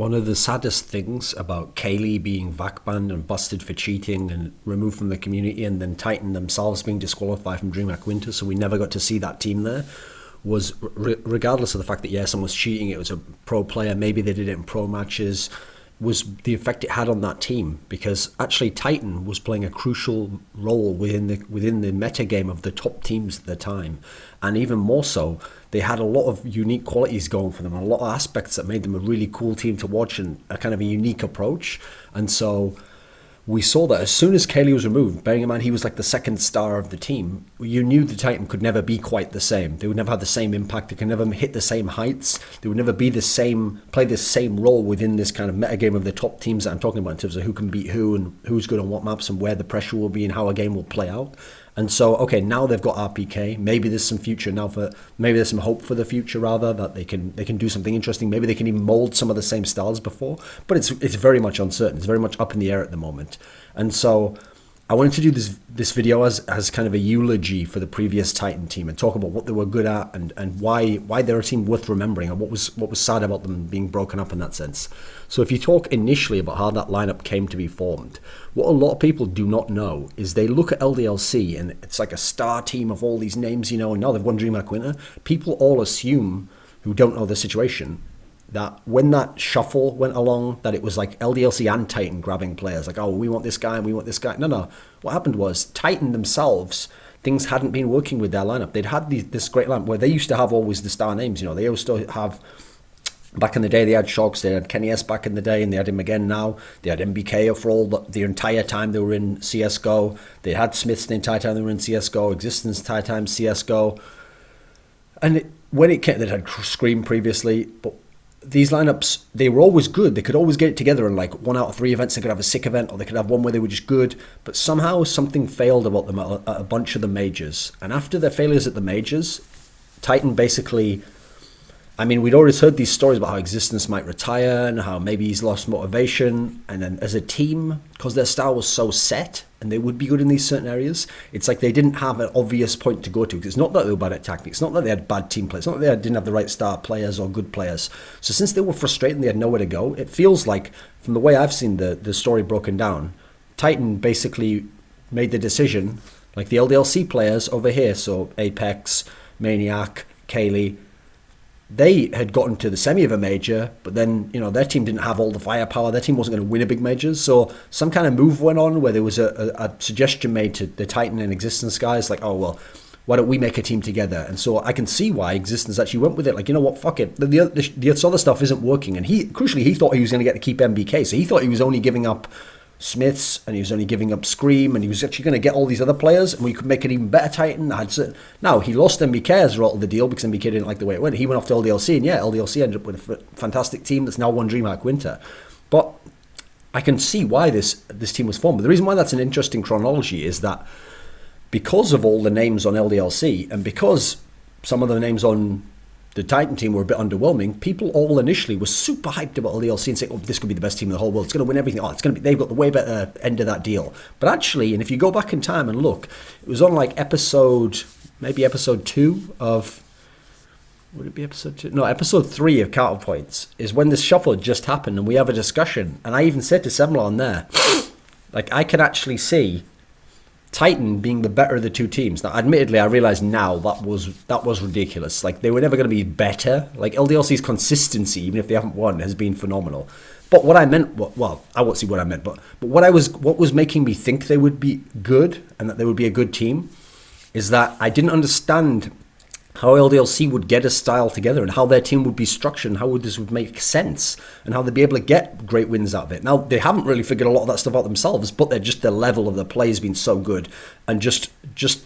one of the saddest things about KQLY being VAC banned and busted for cheating and removed from the community, and then Titan themselves being disqualified from DreamHack Winter, so we never got to see that team there, was regardless of the fact that, yeah, someone was cheating, it was a pro player, maybe they did it in pro matches, was the effect it had on that team, because actually Titan was playing a crucial role within the meta game of the top teams at the time. And even more so, they had a lot of unique qualities going for them, and a lot of aspects that made them a really cool team to watch, and a kind of a unique approach. And so we saw that as soon as KQLY was removed, bearing in mind he was like the second star of the team, you knew the Titan could never be quite the same. They would never have the same impact. They could never hit the same heights. They would never be the same, play the same role within this kind of metagame of the top teams that I'm talking about in terms of who can beat who and who's good on what maps and where the pressure will be and how a game will play out. And so, okay, now they've got RPK. Maybe there's some future now maybe there's some hope for the future, rather, that they can do something interesting. Maybe they can even mold some of the same styles before. But it's very much uncertain. It's very much up in the air at the moment. And so I wanted to do this video as kind of a eulogy for the previous Titan team and talk about what they were good at and why they're a team worth remembering, and what was sad about them being broken up in that sense. So if you talk initially about how that lineup came to be formed, what a lot of people do not know is they look at LDLC and it's like a star team of all these names, and now they've won DreamHack Winter. People all assume, who don't know the situation, that when that shuffle went along, that it was like LDLC and Titan grabbing players, like, oh, we want this guy and we want this guy. No. What happened was Titan themselves, things hadn't been working with their lineup. They'd had this great lineup where they used to have always the star names. They used to have, back in the day, they had Shogs, they had Kenny S back in the day, and they had him again now. They had MBK for all the entire time they were in CSGO. They had Smiths the entire time they were in CSGO, Existence the entire time CSGO. And when it came, they had Scream previously, but these lineups, they were always good. They could always get it together in like 1 out of 3 events. They could have a sick event, or they could have one where they were just good. But somehow something failed about them at a bunch of the majors. And after their failures at the majors, Titan basically, we'd always heard these stories about how Existence might retire and how maybe he's lost motivation. And then as a team, because their style was so set and they would be good in these certain areas, it's like they didn't have an obvious point to go to. It's not that they were bad at tactics. It's not that they had bad team players. It's not that they didn't have the right star players or good players. So since they were frustrated and they had nowhere to go, it feels like, from the way I've seen the story broken down, Titan basically made the decision, like the LDLC players over here, so Apex, Maniac, KQLY, they had gotten to the semi of a major, but then, their team didn't have all the firepower. Their team wasn't going to win a big major. So some kind of move went on where there was a suggestion made to the Titan and Existence guys, like, oh, well, why don't we make a team together? And so I can see why Existence actually went with it. Like, you know what, fuck it. The other stuff isn't working. And crucially, he thought he was going to get to keep MBK. So he thought he was only giving up Smiths, and he was only giving up Scream, and he was actually going to get all these other players, and we could make an even better Titan. Now, he lost MBK as a result of the deal, because MBK didn't like the way it went. He went off to LDLC, and yeah, LDLC ended up with a fantastic team that's now won DreamHack Winter. But I can see why this team was formed. But the reason why that's an interesting chronology is that because of all the names on LDLC, and because some of the names on the Titan team were a bit underwhelming, people all initially were super hyped about LDLC and saying, oh, this could be the best team in the whole world. It's going to win everything. Oh, they've got the way better end of that deal. But actually, and if you go back in time and look, it was on like episode 2 of, would it be episode 2? No, episode 3 of Counterpoints is when this shuffle had just happened, and we have a discussion. And I even said to Semla on there, like, I can actually see Titan being the better of the two teams. Now, admittedly, I realize now that was ridiculous. Like, they were never going to be better. Like, LDLC's consistency, even if they haven't won, has been phenomenal. But what I meant, well, I won't see what I meant, but what was making me think they would be good and that they would be a good team is that I didn't understand how LDLC would get a style together and how their team would be structured and how this would make sense and how they'd be able to get great wins out of it. Now, they haven't really figured a lot of that stuff out themselves, but the level of the play has been so good, and just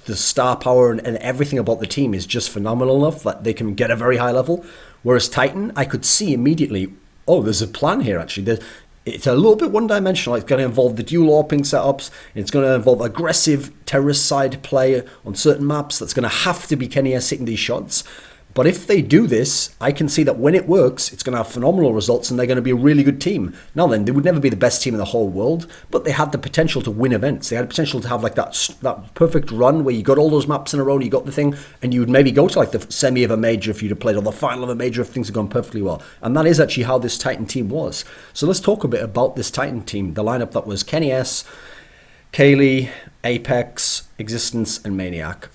the star power and everything about the team is just phenomenal enough that they can get a very high level. Whereas Titan, I could see immediately, oh, there's a plan here actually. It's a little bit one-dimensional. It's going to involve the dual AWPing setups. It's going to involve aggressive terrorist side play on certain maps. That's going to have to be Kenny S hitting these shots. But if they do this, I can see that when it works, it's going to have phenomenal results and they're going to be a really good team. Now then, they would never be the best team in the whole world, but they had the potential to win events. They had the potential to have like that perfect run where you got all those maps in a row and you got the thing, and you would maybe go to like the semi of a major if you'd have played, or the final of a major if things had gone perfectly well. And that is actually how this Titan team was. So let's talk a bit about this Titan team. The lineup that was KNS, KQLY, Apex, Ex6TenZ and Maniac.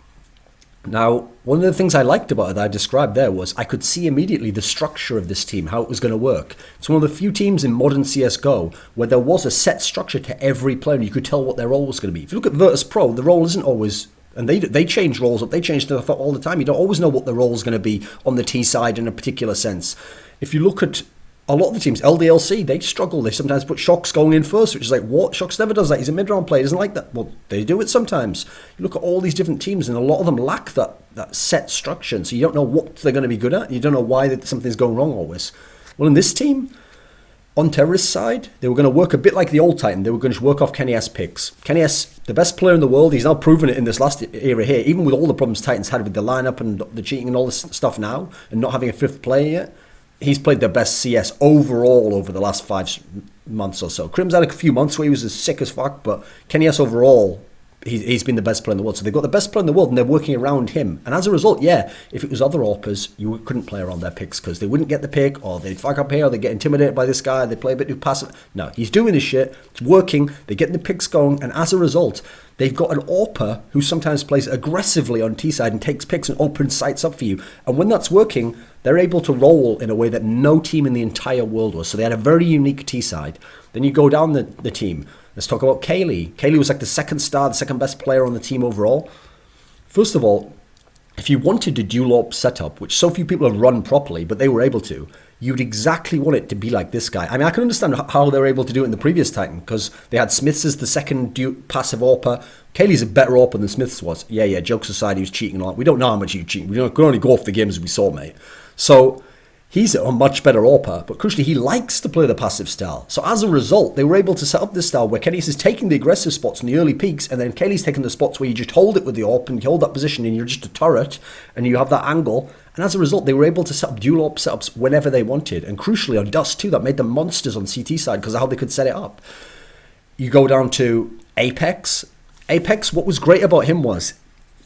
Now, one of the things I liked about it that I described there was I could see immediately the structure of this team, how it was going to work. It's one of the few teams in modern CSGO where there was a set structure to every player and you could tell what their role was going to be. If you look at Virtus Pro, the role isn't always, and they change roles up, they change stuff up all the time. You don't always know what the role is going to be on the T side in a particular sense. If you look at a lot of the teams, LDLC, they struggle. They sometimes put Shox going in first, which is like, what? Shox never does that. He's a mid-round player. He doesn't like that. Well, they do it sometimes. You look at all these different teams, and a lot of them lack that set structure. And so you don't know what they're going to be good at. You don't know why something's going wrong always. Well, in this team, on Terrorist side, they were going to work a bit like the old Titan. They were going to work off KNS picks. KNS, the best player in the world. He's now proven it in this last era here, even with all the problems Titans had with the lineup and the cheating and all this stuff now, and not having a fifth player yet. He's played their best CS overall over the last 5 months or so. Crim's had a few months where he was as sick as fuck, but KNS overall, he's been the best player in the world. So they've got the best player in the world and they're working around him. And as a result, yeah, if it was other AWPers, you couldn't play around their picks because they wouldn't get the pick, or they'd fuck up here, or they'd get intimidated by this guy, they play a bit too passive. No, he's doing this shit, it's working, they're getting the picks going, and as a result, they've got an AWPer who sometimes plays aggressively on T side and takes picks and opens sites up for you. And when that's working, they're able to roll in a way that no team in the entire world was. So they had a very unique T side. Then you go down the team. Let's talk about KQLY. KQLY was like the second star, the second best player on the team overall. First of all, if you wanted a dual AWP setup, which so few people have run properly, but they were able to, you'd exactly want it to be like this guy. I mean, I can understand how they were able to do it in the previous Titan, because they had Smiths as the second passive AWPer. KQLY's a better AWPer than Smiths was. Yeah, jokes aside, he was cheating a lot. We don't know how much he was cheating. We can only go off the games we saw, mate. So he's a much better AWPer, but crucially, he likes to play the passive style. So as a result, they were able to set up this style where KNS is taking the aggressive spots in the early peaks, and then KQLY's taking the spots where you just hold it with the AWP, and you hold that position, and you're just a turret, and you have that angle. And as a result, they were able to set up dual AWP setups whenever they wanted. And crucially, on Dust too, that made them monsters on CT side because of how they could set it up. You go down to Apex. Apex, what was great about him was,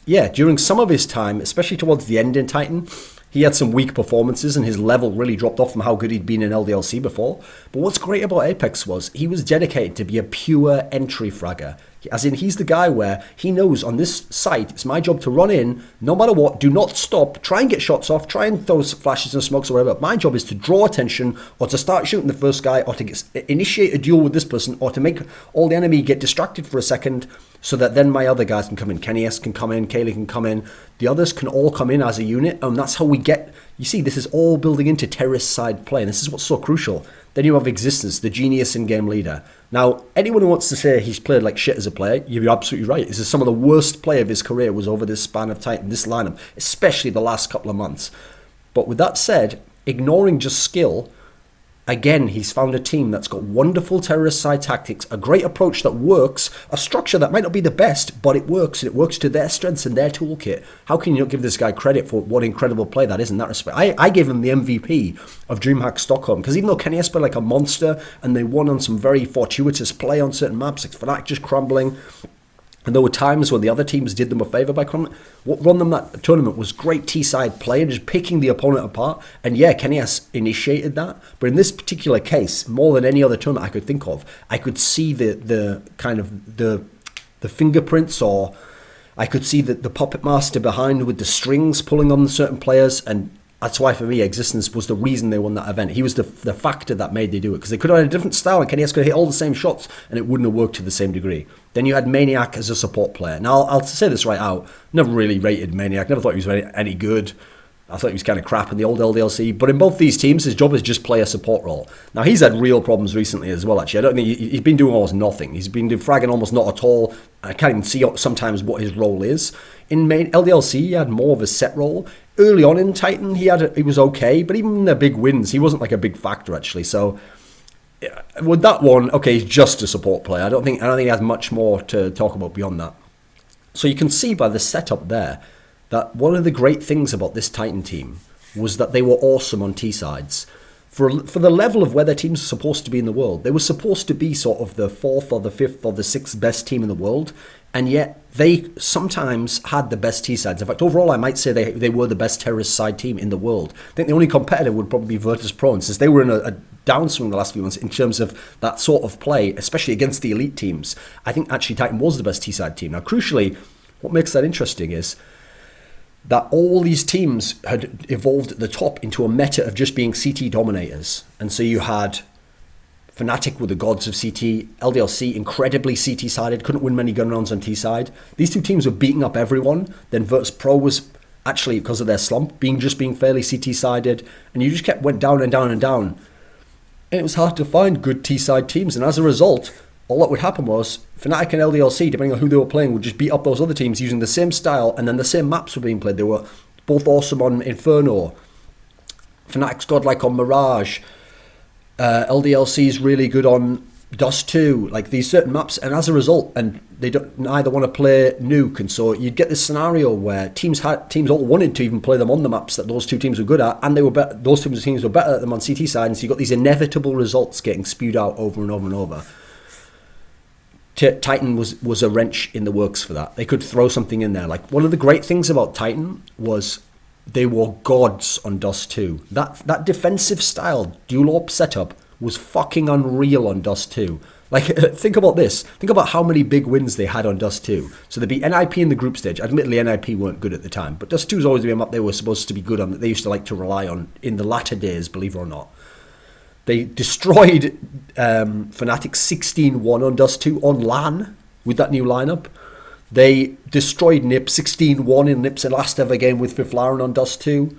yeah, during some of his time, especially towards the end in Titan, he had some weak performances and his level really dropped off from how good he'd been in LDLC before. But what's great about Apex was he was dedicated to be a pure entry fragger. As in, he's the guy where he knows on this site, it's my job to run in, no matter what, do not stop, try and get shots off, try and throw flashes and smokes or whatever. My job is to draw attention, or to start shooting the first guy, or to initiate a duel with this person, or to make all the enemy get distracted for a second, so that then my other guys can come in. KNS can come in, KQLY can come in, the others can all come in as a unit, and that's how we get, you see, this is all building into terrorist side play, and this is what's so crucial. Then you have Ex6TenZ, the genius in-game leader. Now, anyone who wants to say he's played like shit as a player, you're absolutely right. This is some of the worst play of his career was over this span of Titan, this lineup, especially the last couple of months. But with that said, ignoring just skill, again, he's found a team that's got wonderful terrorist side tactics, a great approach that works, a structure that might not be the best, but it works, and it works to their strengths and their toolkit. How can you not give this guy credit for what incredible play that is in that respect? I gave him the MVP of DreamHack Stockholm, because even though KNS played like a monster, and they won on some very fortuitous play on certain maps, like Fnatic just crumbling, and there were times when the other teams did them a favour by crumbling. What won them that tournament was great T-side play and just picking the opponent apart. And yeah, KNS initiated that. But in this particular case, more than any other tournament I could think of, I could see the kind of the fingerprints, or I could see the puppet master behind with the strings pulling on certain players. And that's why for me, Ex6TenZ was the reason they won that event. He was the factor that made they do it, because they could have had a different style and KNS could have hit all the same shots and it wouldn't have worked to the same degree. Then you had Maniac as a support player. Now, I'll say this right out. Never really rated Maniac. Never thought he was any good. I thought he was kind of crap in the old LDLC. But in both these teams, his job is just play a support role. Now, he's had real problems recently as well, actually. I don't think he's been doing almost nothing. He's been doing fragging almost not at all. I can't even see sometimes what his role is. In LDLC, he had more of a set role. Early on in Titan, he was okay. But even in the big wins, he wasn't like a big factor, actually. So with that one, okay, he's just a support player. I don't think he has much more to talk about beyond that. So you can see by the setup there, that one of the great things about this Titan team was that they were awesome on T-sides. For the level of where their teams are supposed to be in the world, they were supposed to be sort of the 4th or the 5th or the 6th best team in the world, and yet they sometimes had the best T-sides. In fact, overall, I might say they were the best terrorist side team in the world. I think the only competitor would probably be Virtus.pro, and since they were in a downswing the last few months in terms of that sort of play, especially against the elite teams, I think actually Titan was the best T-side team. Now, crucially, what makes that interesting is that all these teams had evolved at the top into a meta of just being CT dominators. And so you had Fnatic were the gods of CT, LDLC incredibly CT-sided, couldn't win many gun rounds on T-side. These two teams were beating up everyone. Then Virtus.pro was actually, because of their slump, being fairly CT-sided. And you just went down and down and down. And it was hard to find good T-side teams. And as a result, all that would happen was Fnatic and LDLC, depending on who they were playing, would just beat up those other teams using the same style, and then the same maps were being played. They were both awesome on Inferno. Fnatic's godlike on Mirage. LDLC's really good on Dust 2. Like these certain maps, and as a result, and they don't neither want to play Nuke, and so you'd get this scenario where teams all wanted to even play them on the maps that those two teams were good at, and those teams were better at them on CT side, and so you got these inevitable results getting spewed out over and over and over. Titan was a wrench in the works for that. They could throw something in there. Like one of the great things about Titan was they were gods on Dust 2. That defensive style dual AWP setup was fucking unreal on Dust 2. Like think about this. Think about how many big wins they had on Dust 2. So they beat NIP in the group stage. Admittedly, NIP weren't good at the time, but Dust 2 has always been a map they were supposed to be good on, that they used to like to rely on in the latter days, believe it or not. They destroyed Fnatic 16-1 on Dust 2 on LAN with that new lineup. They destroyed NIP 16-1 in NIP's last ever game with Fiflaren on Dust 2.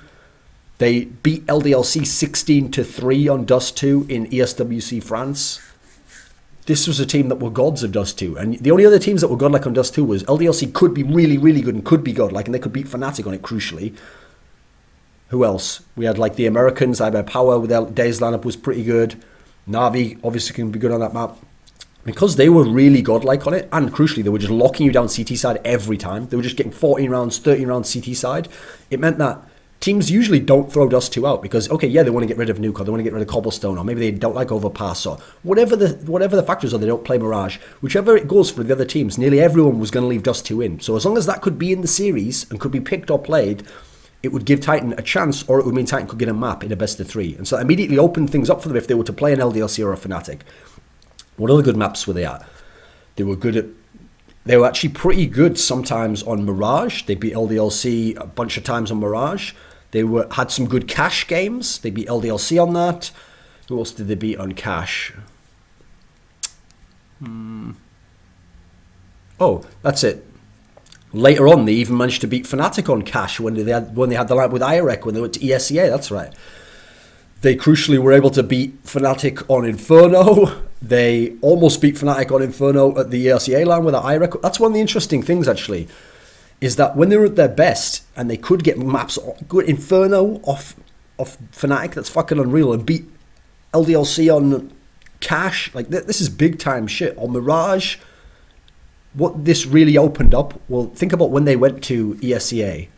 They beat LDLC 16-3 on Dust 2 in ESWC France. This was a team that were gods of Dust 2. And the only other teams that were godlike on Dust 2 was LDLC could be really, really good and could be godlike, and they could beat Fnatic on it crucially. Who else? We had like the Americans, Power with their Days lineup was pretty good. Na'Vi obviously can be good on that map. Because they were really godlike on it, and crucially, they were just locking you down CT side every time. They were just getting 14 rounds, 13 rounds CT side. It meant that teams usually don't throw Dust 2 out because, okay, yeah, they want to get rid of Nuke, or they want to get rid of Cobblestone, or maybe they don't like Overpass, or whatever the factors are, they don't play Mirage. Whichever it goes for the other teams, nearly everyone was going to leave Dust 2 in. So as long as that could be in the series and could be picked or played, it would give Titan a chance, or it would mean Titan could get a map in a best of 3. And so that immediately opened things up for them if they were to play an LDLC or a Fnatic. What other good maps were they at? They were actually pretty good sometimes on Mirage. They beat LDLC a bunch of times on Mirage. They had some good cash games. They beat LDLC on that. Who else did they beat on cash? Oh, that's it. Later on, they even managed to beat Fnatic on cash when they had the lineup with IREC when they went to ESEA. That's right. They crucially were able to beat Fnatic on Inferno. They almost beat Fnatic on Inferno at the ESEA line with IREC. That's one of the interesting things, actually, is that when they were at their best and they could get maps good Inferno off Fnatic, that's fucking unreal, and beat LDLC on cash. Like this is big time shit. On Mirage, what this really opened up, well, think about when they went to ESEA.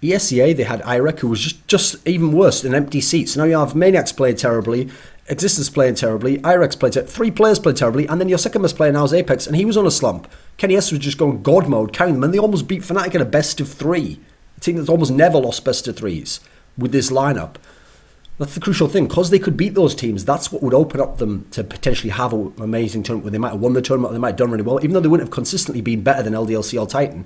ESEA, they had IREC, who was just even worse, an empty seat. So now you have Maniacs playing terribly, Existence playing terribly, IREX played terribly, 3 players played terribly, and then your second best player now is Apex, and he was on a slump. Kenny S was just going God mode, carrying them, and they almost beat Fnatic in a best of 3. A team that's almost never lost best of 3s with this lineup. That's the crucial thing. Because they could beat those teams, that's what would open up them to potentially have an amazing tournament where they might have won the tournament, or they might have done really well, even though they wouldn't have consistently been better than LDLC or Titan.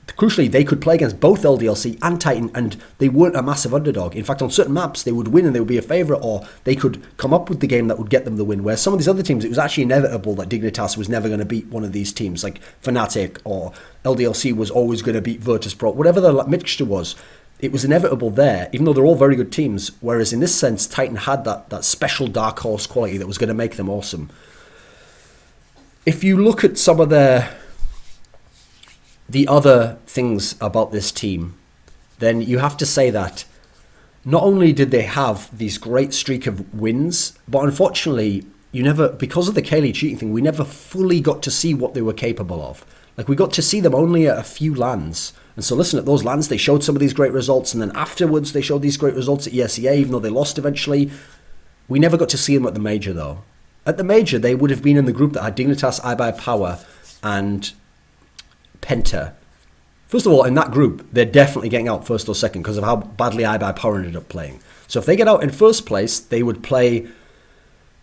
Crucially, they could play against both LDLC and Titan, and they weren't a massive underdog. In fact, on certain maps, they would win and they would be a favourite, or they could come up with the game that would get them the win. Where some of these other teams, it was actually inevitable that Dignitas was never going to beat one of these teams, like Fnatic, or LDLC was always going to beat Virtus.pro. Whatever the mixture was, it was inevitable there, even though they're all very good teams. Whereas in this sense, Titan had that special dark horse quality that was going to make them awesome. If you look at some of the other things about this team, then you have to say that not only did they have these great streak of wins, but unfortunately, because of the KQLY cheating thing, we never fully got to see what they were capable of. Like, we got to see them only at a few LANs, And so listen, at those lands, they showed some of these great results, and then afterwards they showed these great results at ESEA, even though they lost eventually. We never got to see them at the major, though. At the major, they would have been in the group that had Dignitas, iBuyPower, and Penta. First of all, in that group, they're definitely getting out first or second because of how badly iBuyPower ended up playing. So if they get out in first place, they would play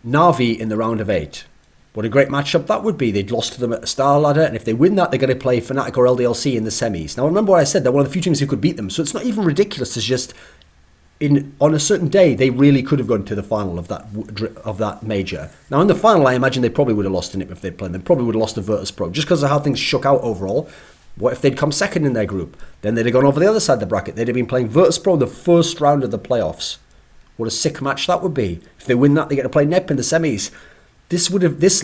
Na'Vi in the round of 8. What a great matchup that would be. They'd lost to them at the Star Ladder, and if they win that, they're going to play Fnatic or LDLC in the semis. Now, remember what I said, they're one of the few teams who could beat them, so it's not even ridiculous. It's just, on a certain day, they really could have gone to the final of that major. Now, in the final, I imagine they probably would have lost in it if they'd played. They probably would have lost to Virtus Pro, just because of how things shook out overall. What if they'd come second in their group? Then they'd have gone over the other side of the bracket. They'd have been playing Virtus Pro in the first round of the playoffs. What a sick match that would be. If they win that, they get to play NEP in the semis. This would have this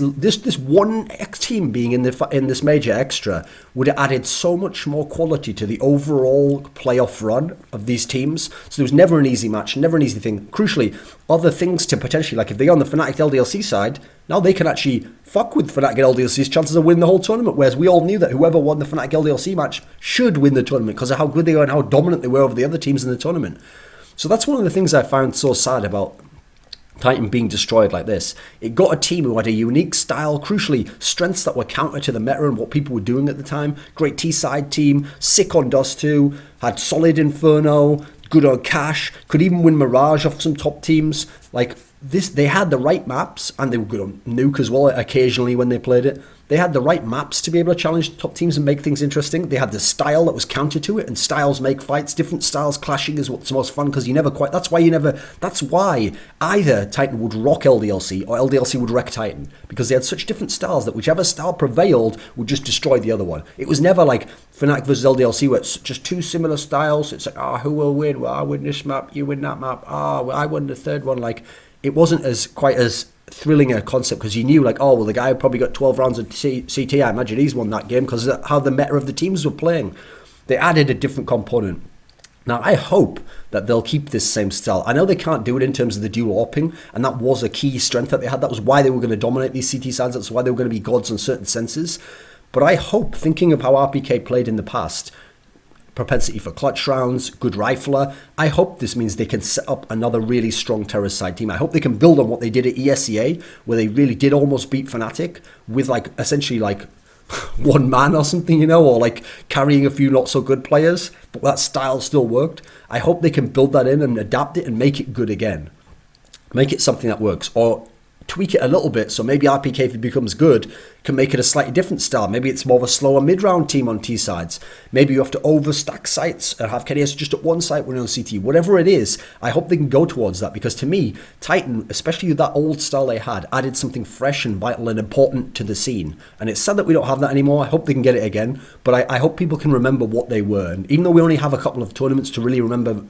one team being in this major extra would have added so much more quality to the overall playoff run of these teams. So there was never an easy match, never an easy thing. Crucially, other things to potentially, like if they're on the Fnatic LDLC side, now they can actually fuck with Fnatic LDLC's chances of winning the whole tournament. Whereas we all knew that whoever won the Fnatic LDLC match should win the tournament because of how good they were and how dominant they were over the other teams in the tournament. So that's one of the things I found so sad about Titan being destroyed like this. It got a team who had a unique style, crucially strengths that were counter to the meta and what people were doing at the time. Great T-side team, sick on Dust 2, had solid Inferno, good on Cash, could even win Mirage off some top teams. Like this, they had the right maps, and they were good on Nuke as well occasionally when they played it. They had the right maps to be able to challenge the top teams and make things interesting. They had the style that was counter to it, and styles make fights. Different styles clashing is what's most fun because that's why either Titan would rock LDLC or LDLC would wreck Titan, because they had such different styles that whichever style prevailed would just destroy the other one. It was never like Fnatic versus LDLC where it's just two similar styles. It's like, who will win? Well, I win this map, you win that map. Well, I won the third one. Like, it wasn't quite as thrilling a concept because you knew the guy who probably got 12 rounds of CT, I imagine he's won that game because of how the meta of the teams were playing. They added a different component. Now, I hope that they'll keep this same style. I know they can't do it in terms of the dual AWPing, and that was a key strength that they had. That was why they were going to dominate these CT sides. That's why they were going to be gods in certain senses. But I hope, thinking of how RPK played in the past, propensity for clutch rounds, good rifler, I hope this means they can set up another really strong terrorist side team. I hope they can build on what they did at ESEA, where they really did almost beat Fnatic with essentially one man or something, or carrying a few not so good players, but that style still worked. I hope they can build that in and adapt it and make it good again. Make it something that works, or tweak it a little bit, so maybe RPK, if it becomes good, can make it a slightly different style. Maybe it's more of a slower mid-round team on T sides. Maybe you have to overstack sites and have KDS just at one site when on CT. Whatever it is, I hope they can go towards that, because to me, Titan, especially with that old style they had, added something fresh and vital and important to the scene. And it's sad that we don't have that anymore. I hope they can get it again, but I hope people can remember what they were. And even though we only have a couple of tournaments to really remember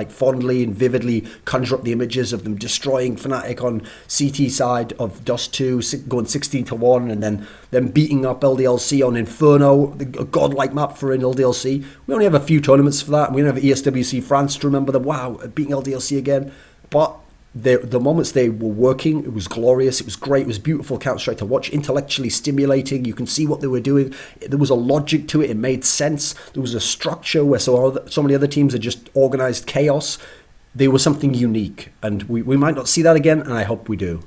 fondly and vividly conjure up the images of them destroying Fnatic on CT side of Dust 2, going 16-1, and then them beating up LDLC on Inferno, a godlike map for an LDLC. We only have a few tournaments for that, and we don't have ESWC France to remember them. Wow, beating LDLC again. But the moments they were working, it was glorious, it was great, it was beautiful Counter-Strike to watch, intellectually stimulating. You can see what they were doing. There was a logic to it, it made sense. There was a structure where so many other teams had just organized chaos. They were something unique, and we might not see that again, and I hope we do.